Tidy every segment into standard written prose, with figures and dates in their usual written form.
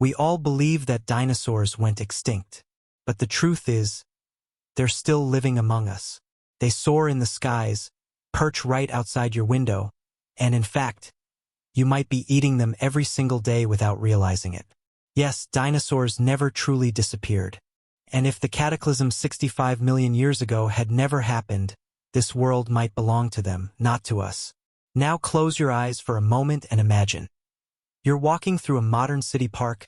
We all believe that dinosaurs went extinct. But the truth is, they're still living among us. They soar in the skies, perch right outside your window, and in fact, you might be eating them every single day without realizing it. Yes, dinosaurs never truly disappeared. And if the cataclysm 65 million years ago had never happened, this world might belong to them, not to us. Now close your eyes for a moment and imagine. You're walking through a modern city park,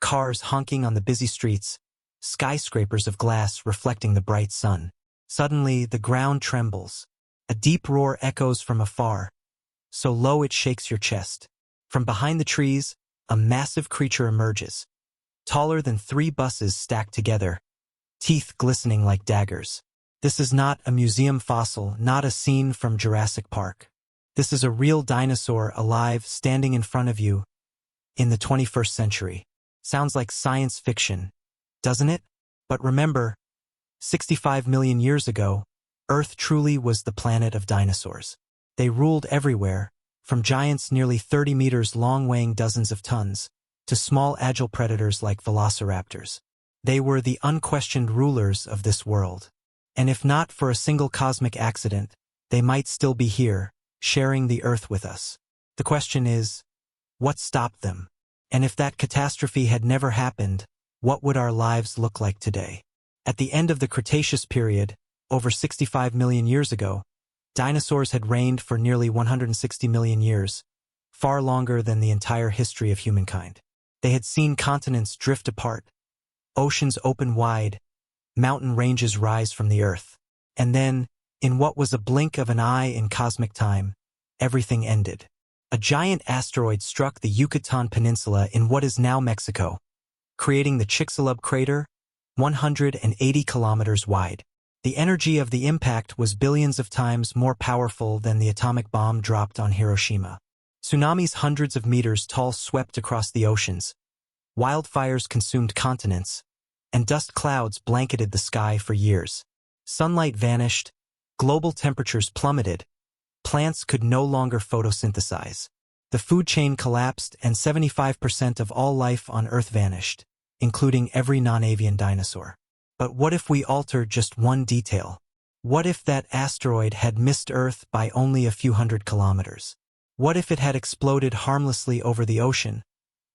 cars honking on the busy streets, skyscrapers of glass reflecting the bright sun. Suddenly, the ground trembles. A deep roar echoes from afar, so low it shakes your chest. From behind the trees, a massive creature emerges, taller than 3 buses stacked together, teeth glistening like daggers. This is not a museum fossil, not a scene from Jurassic Park. This is a real dinosaur alive, standing in front of you in the 21st century. Sounds like science fiction, doesn't it? But remember, 65 million years ago, Earth truly was the planet of dinosaurs. They ruled everywhere, from giants nearly 30 meters long weighing dozens of tons, to small agile predators like velociraptors. They were the unquestioned rulers of this world. And if not for a single cosmic accident, they might still be here, sharing the Earth with us. The question is, what stopped them? And if that catastrophe had never happened, what would our lives look like today? At the end of the Cretaceous period, over 65 million years ago, dinosaurs had reigned for nearly 160 million years, far longer than the entire history of humankind. They had seen continents drift apart, oceans open wide, mountain ranges rise from the earth. And then, in what was a blink of an eye in cosmic time, everything ended. A giant asteroid struck the Yucatan Peninsula in what is now Mexico, creating the Chicxulub crater, 180 kilometers wide. The energy of the impact was billions of times more powerful than the atomic bomb dropped on Hiroshima. Tsunamis hundreds of meters tall swept across the oceans. Wildfires consumed continents, and dust clouds blanketed the sky for years. Sunlight vanished, global temperatures plummeted, plants could no longer photosynthesize. The food chain collapsed and 75% of all life on Earth vanished, including every non-avian dinosaur. But what if we altered just one detail? What if that asteroid had missed Earth by only a few hundred kilometers? What if it had exploded harmlessly over the ocean,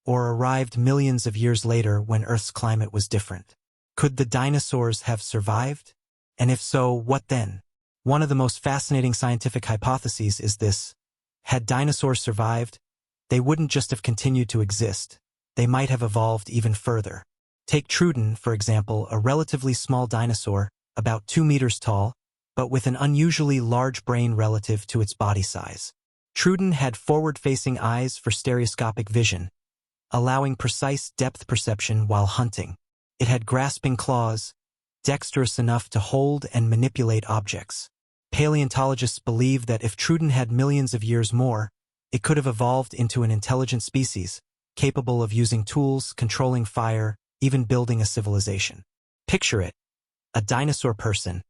or arrived millions of years later when Earth's climate was different? Could the dinosaurs have survived? And if so, what then? One of the most fascinating scientific hypotheses is this: had dinosaurs survived, they wouldn't just have continued to exist, they might have evolved even further. Take Truden, for example, a relatively small dinosaur, about 2 meters tall, but with an unusually large brain relative to its body size. Truden had forward-facing eyes for stereoscopic vision, allowing precise depth perception while hunting. It had grasping claws, dexterous enough to hold and manipulate objects. Paleontologists believe that if Truden had millions of years more, it could have evolved into an intelligent species, capable of using tools, controlling fire, even building a civilization. Picture it: a dinosaur person,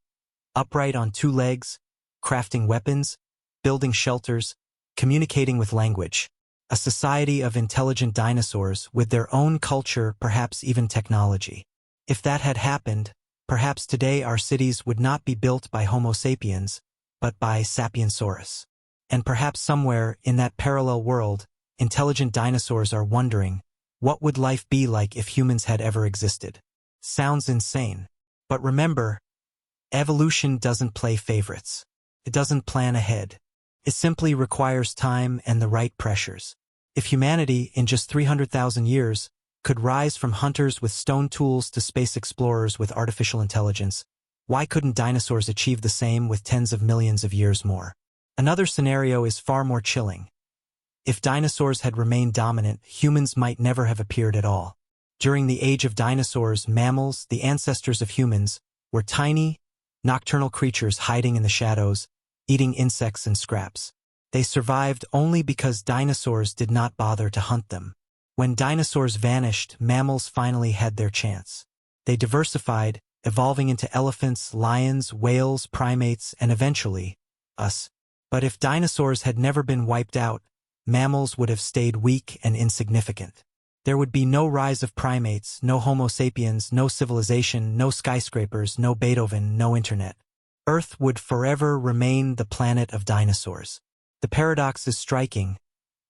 upright on 2 legs, crafting weapons, building shelters, communicating with language. A society of intelligent dinosaurs with their own culture, perhaps even technology. If that had happened, perhaps today our cities would not be built by Homo sapiens, but by Sapiensaurus. And perhaps somewhere in that parallel world, intelligent dinosaurs are wondering, what would life be like if humans had ever existed? Sounds insane. But remember, evolution doesn't play favorites. It doesn't plan ahead. It simply requires time and the right pressures. If humanity, in just 300,000 years, could rise from hunters with stone tools to space explorers with artificial intelligence, why couldn't dinosaurs achieve the same with tens of millions of years more? Another scenario is far more chilling. If dinosaurs had remained dominant, humans might never have appeared at all. During the age of dinosaurs, mammals, the ancestors of humans, were tiny, nocturnal creatures hiding in the shadows, eating insects and scraps. They survived only because dinosaurs did not bother to hunt them. When dinosaurs vanished, mammals finally had their chance. They diversified, evolving into elephants, lions, whales, primates, and eventually, us. But if dinosaurs had never been wiped out, mammals would have stayed weak and insignificant. There would be no rise of primates, no Homo sapiens, no civilization, no skyscrapers, no Beethoven, no internet. Earth would forever remain the planet of dinosaurs. The paradox is striking.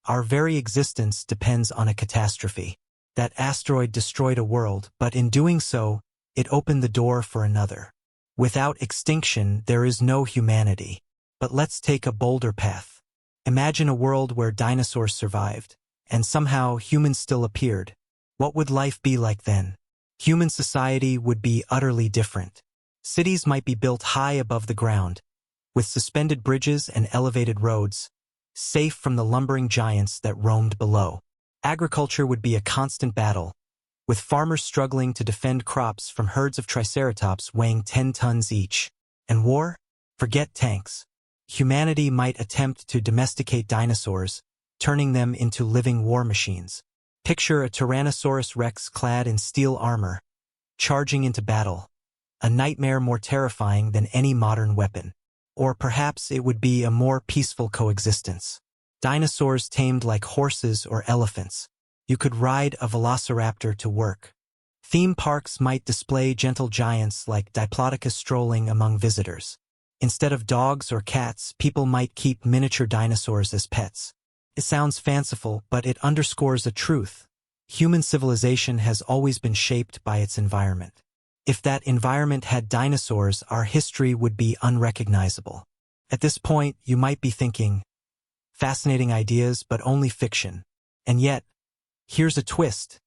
Our very existence depends on a catastrophe. That asteroid destroyed a world, but in doing so, it opened the door for another. Without extinction, there is no humanity. But let's take a bolder path. Imagine a world where dinosaurs survived, and somehow humans still appeared. What would life be like then? Human society would be utterly different. Cities might be built high above the ground, with suspended bridges and elevated roads, safe from the lumbering giants that roamed below. Agriculture would be a constant battle, with farmers struggling to defend crops from herds of triceratops weighing 10 tons each. And war? Forget tanks. Humanity might attempt to domesticate dinosaurs, turning them into living war machines. Picture a Tyrannosaurus Rex clad in steel armor, charging into battle, a nightmare more terrifying than any modern weapon. Or perhaps it would be a more peaceful coexistence. Dinosaurs tamed like horses or elephants. You could ride a velociraptor to work. Theme parks might display gentle giants like Diplodocus strolling among visitors. Instead of dogs or cats, people might keep miniature dinosaurs as pets. It sounds fanciful, but it underscores a truth. Human civilization has always been shaped by its environment. If that environment had dinosaurs, our history would be unrecognizable. At this point, you might be thinking, fascinating ideas, but only fiction. And yet, here's a twist.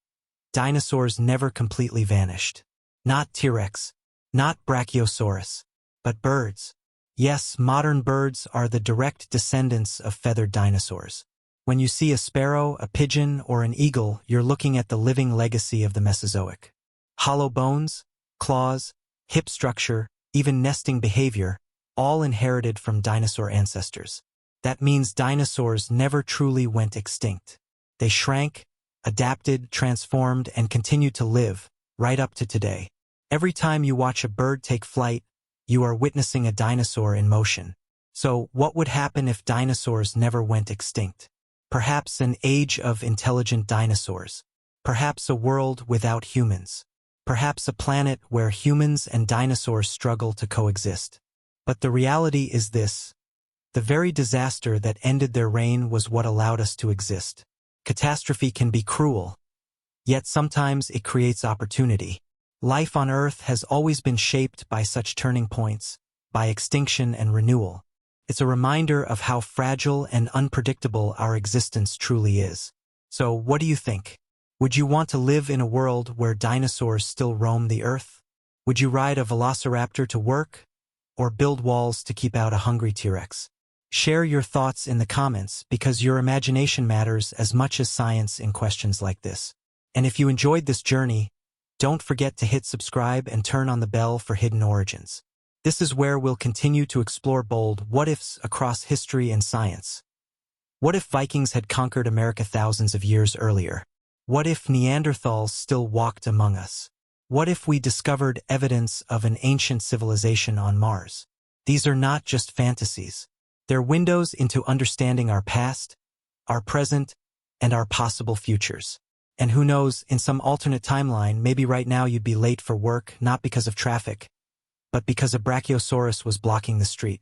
Dinosaurs never completely vanished. Not T-Rex, not Brachiosaurus, but birds. Yes, modern birds are the direct descendants of feathered dinosaurs. When you see a sparrow, a pigeon, or an eagle, you're looking at the living legacy of the Mesozoic. Hollow bones, claws, hip structure, even nesting behavior, all inherited from dinosaur ancestors. That means dinosaurs never truly went extinct. They shrank, adapted, transformed, and continued to live, right up to today. Every time you watch a bird take flight, you are witnessing a dinosaur in motion. So, what would happen if dinosaurs never went extinct? Perhaps an age of intelligent dinosaurs. Perhaps a world without humans. Perhaps a planet where humans and dinosaurs struggle to coexist. But the reality is this. The very disaster that ended their reign was what allowed us to exist. Catastrophe can be cruel, yet sometimes it creates opportunity. Life on Earth has always been shaped by such turning points, by extinction and renewal. It's a reminder of how fragile and unpredictable our existence truly is. So, what do you think? Would you want to live in a world where dinosaurs still roam the Earth? Would you ride a velociraptor to work? Or build walls to keep out a hungry T-Rex? Share your thoughts in the comments because your imagination matters as much as science in questions like this. And if you enjoyed this journey, don't forget to hit subscribe and turn on the bell for hidden origins. This is where we'll continue to explore bold what-ifs across history and science. What if Vikings had conquered America thousands of years earlier? What if Neanderthals still walked among us? What if we discovered evidence of an ancient civilization on Mars? These are not just fantasies. They're windows into understanding our past, our present, and our possible futures. And who knows, in some alternate timeline, maybe right now you'd be late for work, not because of traffic, but because a Brachiosaurus was blocking the street.